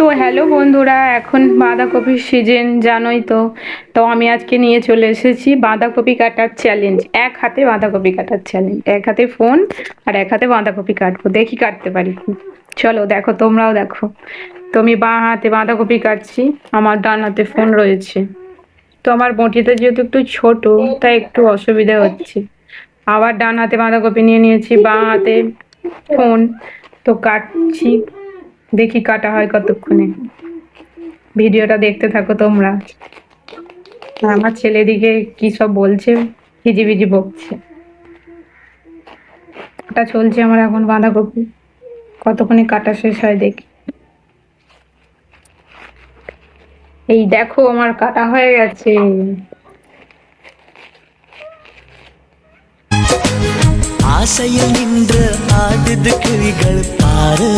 তো হ্যালো বন্ধুরা, এখন বাঁধাকপির সিজন জানোই তো। তো আমি আজকে নিয়ে চলে এসেছি বাঁধাকপি কাটার চ্যালেঞ্জ। এক হাতে বাঁধাকপি কাটার চ্যালেঞ্জ, এক হাতে ফোন আর এক হাতে বাঁধাকপি কাটবো, দেখি কাটতে পারি কি। চলো দেখো, তোমরাও দেখো। তো আমি বাঁ হাতে বাঁধাকপি কাটছি, আমার ডান হাতে ফোন রয়েছে। তো আমার বঁটিটা যেহেতু একটু ছোট, তাই একটু অসুবিধা হচ্ছে। আবার ডান হাতে বাঁধাকপি নিয়ে নিয়েছি, বাঁ হাতে ফোন। তো কাটছি, দেখি কাটা হয় কতক্ষণে। ভিডিওটা দেখতে থাকো তোমরা। আর আমার ছেলে দিকে কি সব বলছে, হিজিবিজি বকছে। কাটা চলছে আমার এখন বাঁধাকপি, কতক্ষণে কাটা শেষ হয় দেখি। এই দেখো আমার কাটা হয়ে গেছে। ஆசையில் நின்று ஆடுது கிளிகள் பாரு